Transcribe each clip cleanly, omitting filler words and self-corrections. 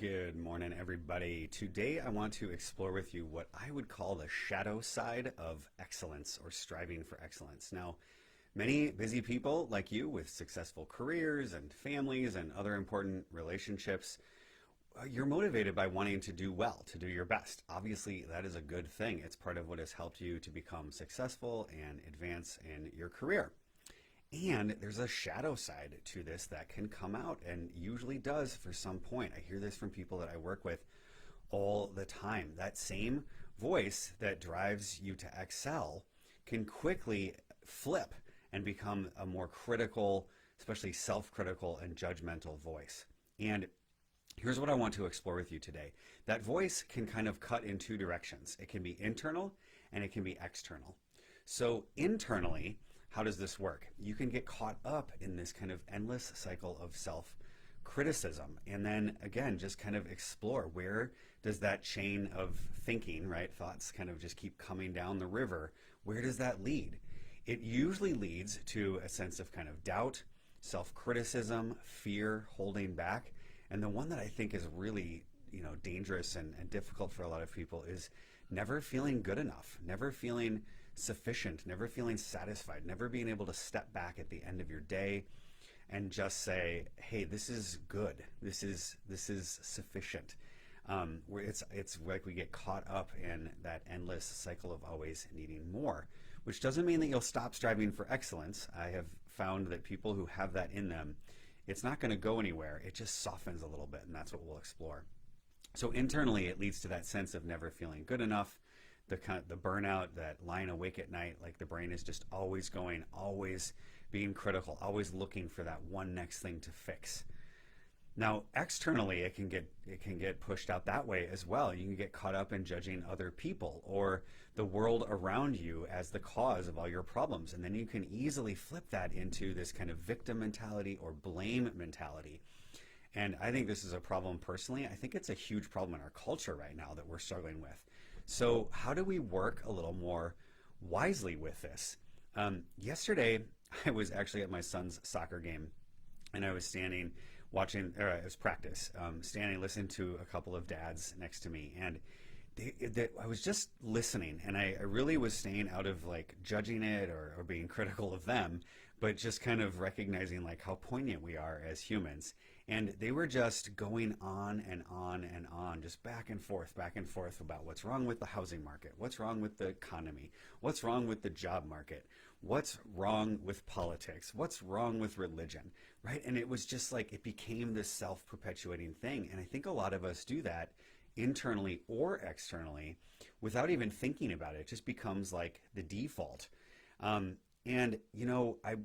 Good morning, everybody. Today, I want to explore with you what I would call the shadow side of excellence or striving for excellence. Now, many busy people like you with successful careers and families and other important relationships, you're motivated by wanting to do well, to do your best. Obviously, that is a good thing. It's part of what has helped you to become successful and advance in your career. And there's a shadow side to this that can come out and usually does for some point. I hear this from people that I work with all the time. That same voice that drives you to excel can quickly flip and become a more critical, especially self-critical and judgmental voice. And here's what I want to explore with you today. That voice can kind of cut in two directions. It can be internal and it can be external. So internally, how does this work? You can get caught up in this kind of endless cycle of self-criticism, and then again, just kind of explore where does that chain of thinking, right? Thoughts kind of just keep coming down the river. Where does that lead? It usually leads to a sense of kind of doubt, self-criticism, fear, holding back. And the one that I think is really, dangerous and difficult for a lot of people is never feeling good enough, never feeling sufficient, never feeling satisfied, never being able to step back at the end of your day and just say, hey, this is good, this is sufficient. Where it's like we get caught up in that endless cycle of always needing more, which doesn't mean that you'll stop striving for excellence. I have found that people who have that in them, it's not going to go anywhere. It just softens a little bit, and that's what we'll explore. So internally, it leads to that sense of never feeling good enough, the burnout, that lying awake at night, like the brain is just always going, always being critical, always looking for that one next thing to fix. Now, externally, it can get pushed out that way as well. You can get caught up in judging other people or the world around you as the cause of all your problems, and then you can easily flip that into this kind of victim mentality or blame mentality. And I think this is a problem personally. I think it's a huge problem in our culture right now that we're struggling with. So how do we work a little more wisely with this? Yesterday, I was actually at my son's soccer game, and I was standing watching, or it was practice, standing listening to a couple of dads next to me, and I was just listening, and I really was staying out of like judging it or being critical of them, but just kind of recognizing like how poignant we are as humans. And they were just going on and on and on, just back and forth about what's wrong with the housing market, what's wrong with the economy, what's wrong with the job market, what's wrong with politics, what's wrong with religion, right? And it was just like, it became this self-perpetuating thing. And I think a lot of us do that internally or externally without even thinking about it. It just becomes like the default. And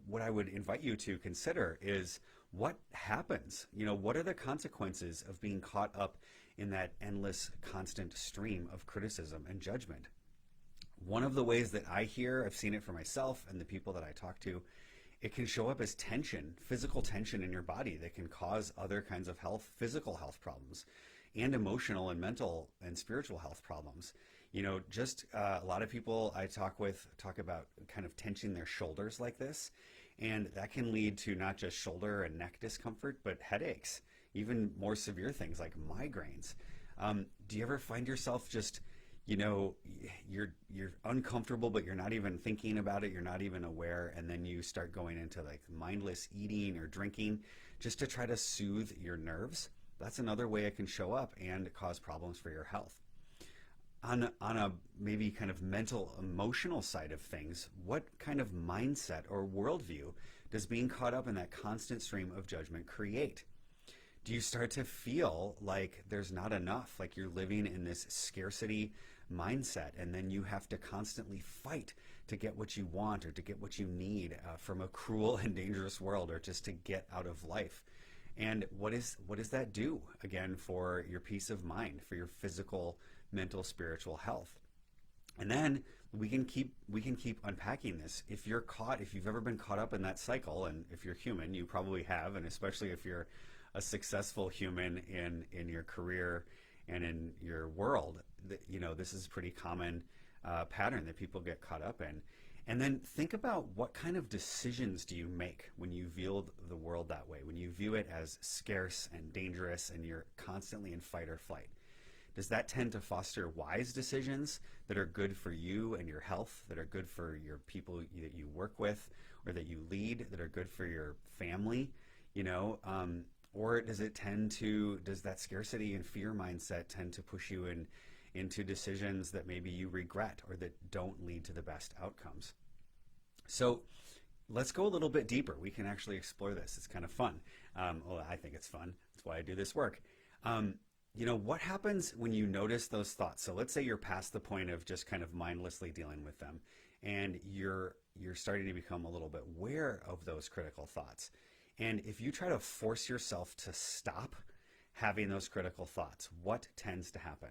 what I would invite you to consider is what happens, what are the consequences of being caught up in that endless, constant stream of criticism and judgment? One of the ways that I hear, I've seen it for myself and the people that I talk to, it can show up as tension, physical tension in your body that can cause other kinds of physical health problems, and emotional and mental and spiritual health problems. A lot of people I talk with talk about kind of tensioning their shoulders like this, and that can lead to not just shoulder and neck discomfort, but headaches, even more severe things like migraines. Do you ever find yourself just, you're uncomfortable, but you're not even thinking about it, you're not even aware, and then you start going into like mindless eating or drinking just to try to soothe your nerves? That's another way it can show up and cause problems for your health. On a maybe kind of mental, emotional side of things, what kind of mindset or worldview does being caught up in that constant stream of judgment create? Do you start to feel like there's not enough, like you're living in this scarcity mindset, and then you have to constantly fight to get what you want or to get what you need from a cruel and dangerous world, or just to get out of life? And what does that do, again, for your peace of mind, for your physical, mental, spiritual health? And then we can keep unpacking this. If you've ever been caught up in that cycle, and if you're human, you probably have, and especially if you're a successful human in your career and in your world, this is a pretty common pattern that people get caught up in. And then think about what kind of decisions do you make when you view the world that way, when you view it as scarce and dangerous and you're constantly in fight or flight. Does that tend to foster wise decisions that are good for you and your health, that are good for your people that you work with or that you lead, that are good for your family, you know? Or does that scarcity and fear mindset tend to push you into decisions that maybe you regret or that don't lead to the best outcomes? So let's go a little bit deeper. We can actually explore this. It's kind of fun. Well, I think it's fun. That's why I do this work. What happens when you notice those thoughts? So let's say you're past the point of just kind of mindlessly dealing with them, and you're starting to become a little bit aware of those critical thoughts. And if you try to force yourself to stop having those critical thoughts, what tends to happen?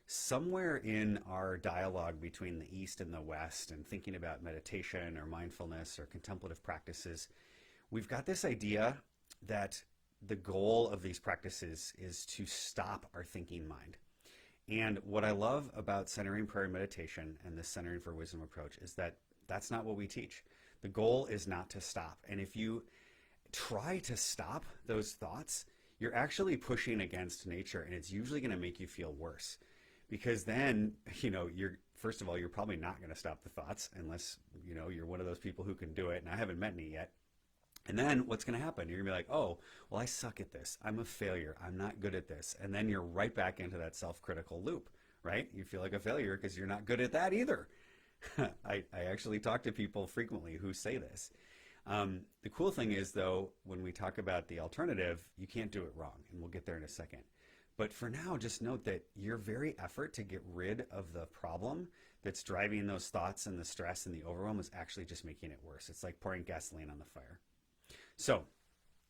Somewhere in our dialogue between the East and the West and thinking about meditation or mindfulness or contemplative practices, we've got this idea that the goal of these practices is to stop our thinking mind. And what I love about centering prayer meditation and the centering for wisdom approach is that that's not what we teach. The goal is not to stop. And if you try to stop those thoughts, you're actually pushing against nature, and it's usually going to make you feel worse. Because then, first of all, you're probably not going to stop the thoughts unless, you're one of those people who can do it, and I haven't met any yet. And then what's going to happen? You're going to be like, oh, well, I suck at this. I'm a failure. I'm not good at this. And then you're right back into that self-critical loop, right? You feel like a failure because you're not good at that either. I actually talk to people frequently who say this. The cool thing is, though, when we talk about the alternative, you can't do it wrong, and we'll get there in a second. But for now, just note that your very effort to get rid of the problem that's driving those thoughts and the stress and the overwhelm is actually just making it worse. It's like pouring gasoline on the fire. So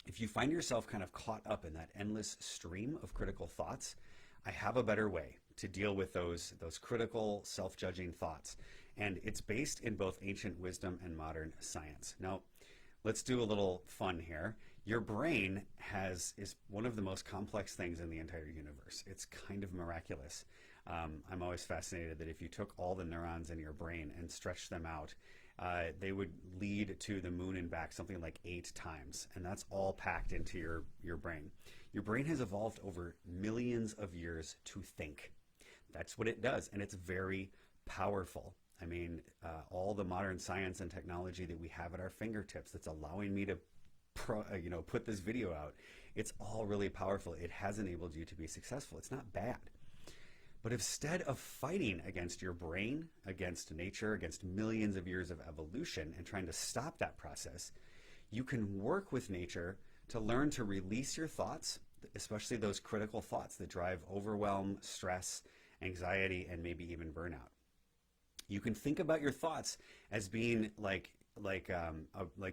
if you find yourself kind of caught up in that endless stream of critical thoughts, I have a better way to deal with those critical, self-judging thoughts. And it's based in both ancient wisdom and modern science. Now, let's do a little fun here. Your brain is one of the most complex things in the entire universe. It's kind of miraculous. I'm always fascinated that if you took all the neurons in your brain and stretched them out, they would lead to the moon and back something like 8 times. And that's all packed into your brain. Your brain has evolved over millions of years to think. That's what it does. And it's very powerful. I mean, all the modern science and technology that we have at our fingertips that's allowing me to put this video out, it's all really powerful. It has enabled you to be successful. It's not bad. But instead of fighting against your brain, against nature, against millions of years of evolution and trying to stop that process, you can work with nature to learn to release your thoughts, especially those critical thoughts that drive overwhelm, stress, anxiety, and maybe even burnout. You can think about your thoughts as being like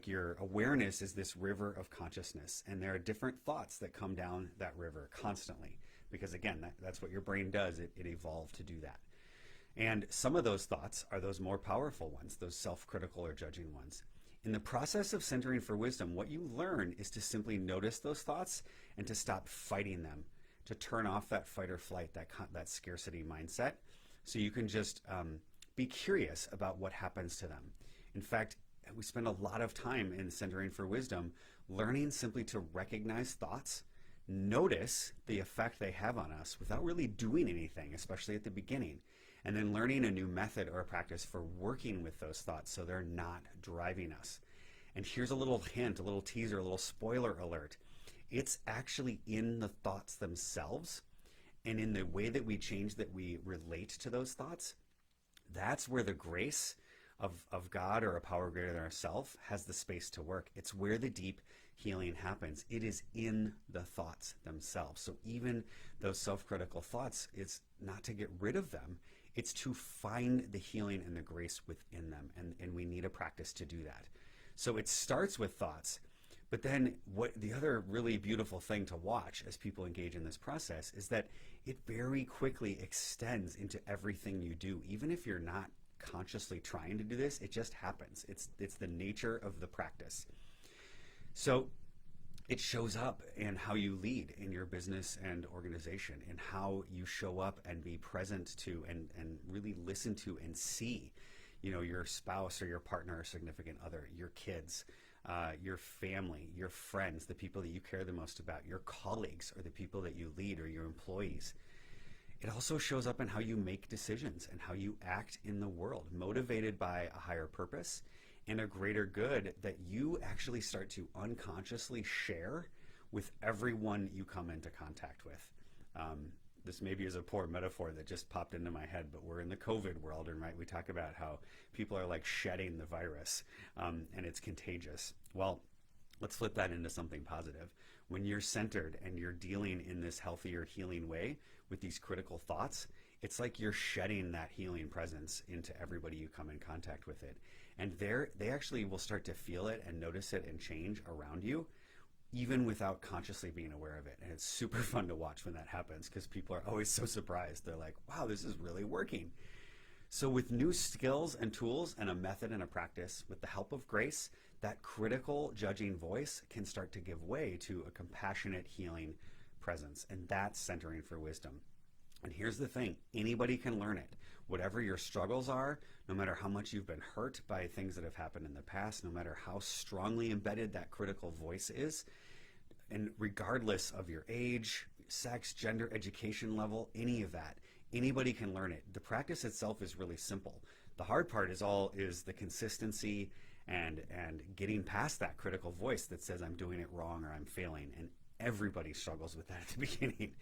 your awareness is this river of consciousness, and there are different thoughts that come down that river constantly, because again, that's what your brain does. It evolved to do that. And some of those thoughts are those more powerful ones, those self-critical or judging ones. In the process of centering for wisdom, what you learn is to simply notice those thoughts and to stop fighting them, to turn off that fight or flight, that scarcity mindset, so you can just be curious about what happens to them. In fact, we spend a lot of time in centering for wisdom learning simply to recognize thoughts, notice the effect they have on us without really doing anything, especially at the beginning, and then learning a new method or a practice for working with those thoughts so they're not driving us. And here's a little hint, a little teaser, a little spoiler alert. It's actually in the thoughts themselves and in the way that we relate to those thoughts. That's where the grace of God or a power greater than ourselves has the space to work. It's where the deep healing happens. It is in the thoughts themselves. So even those self-critical thoughts, it's not to get rid of them. It's to find the healing and the grace within them. And we need a practice to do that. So it starts with thoughts. But then what the other really beautiful thing to watch as people engage in this process is that it very quickly extends into everything you do. Even if you're not consciously trying to do this, it just happens. It's the nature of the practice. So it shows up in how you lead in your business and organization, and how you show up and be present to and really listen to and see your spouse or your partner or significant other, your kids, your family, your friends, the people that you care the most about, your colleagues or the people that you lead or your employees. It also shows up in how you make decisions and how you act in the world, motivated by a higher purpose and a greater good that you actually start to unconsciously share with everyone you come into contact with. This maybe is a poor metaphor that just popped into my head, but we're in the COVID world, and right, we talk about how people are like shedding the virus, and it's contagious. Well, let's flip that into something positive. When you're centered and you're dealing in this healthier, healing way with these critical thoughts, it's like you're shedding that healing presence into everybody you come in contact with it. And they actually will start to feel it and notice it and change around you, even without consciously being aware of it. And it's super fun to watch when that happens because people are always so surprised. They're like, wow, this is really working. So with new skills and tools and a method and a practice, with the help of grace, that critical judging voice can start to give way to a compassionate, healing presence. And that's centering for wisdom. And here's the thing, anybody can learn it. Whatever your struggles are, no matter how much you've been hurt by things that have happened in the past, no matter how strongly embedded that critical voice is, and regardless of your age, sex, gender, education level, any of that, anybody can learn it. The practice itself is really simple. The hard part is the consistency and getting past that critical voice that says I'm doing it wrong or I'm failing. And everybody struggles with that at the beginning.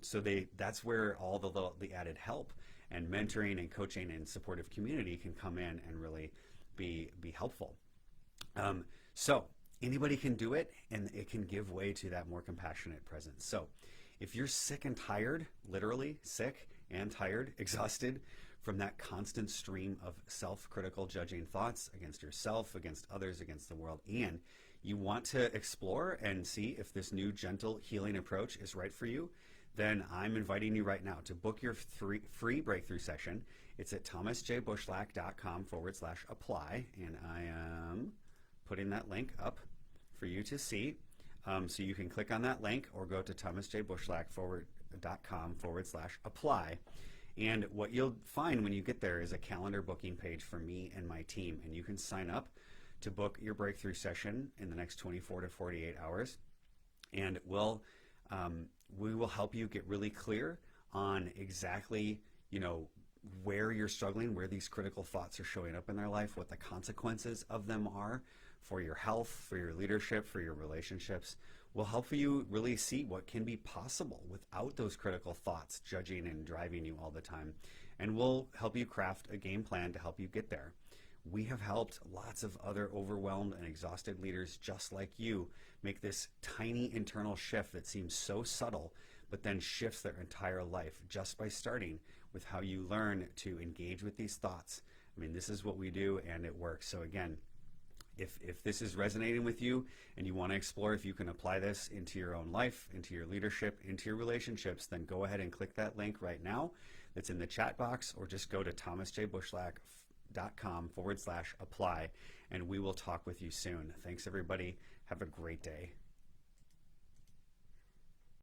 So that's where all the added help and mentoring and coaching and supportive community can come in and really be helpful. So anybody can do it, and it can give way to that more compassionate presence. So if you're sick and tired, literally sick and tired, exhausted from that constant stream of self-critical judging thoughts against yourself, against others, against the world, and you want to explore and see if this new gentle healing approach is right for you, then I'm inviting you right now to book your free breakthrough session. It's at thomasjbushlack.com/apply, and I am putting that link up for you to see. So you can click on that link or go to thomasjbushlack.com/apply. And what you'll find when you get there is a calendar booking page for me and my team, and you can sign up to book your breakthrough session in the next 24 to 48 hours. And we will help you get really clear on exactly, where you're struggling, where these critical thoughts are showing up in their life, what the consequences of them are for your health, for your leadership, for your relationships. We'll help you really see what can be possible without those critical thoughts judging and driving you all the time. And we'll help you craft a game plan to help you get there. We have helped lots of other overwhelmed and exhausted leaders just like you make this tiny internal shift that seems so subtle, but then shifts their entire life just by starting with how you learn to engage with these thoughts. I mean, this is what we do, and it works. So again, if this is resonating with you and you want to explore if you can apply this into your own life, into your leadership, into your relationships, then go ahead and click that link right now that's in the chat box, or just go to thomasjbushlack.com/apply, and we will talk with you soon. Thanks, everybody. Have a great day.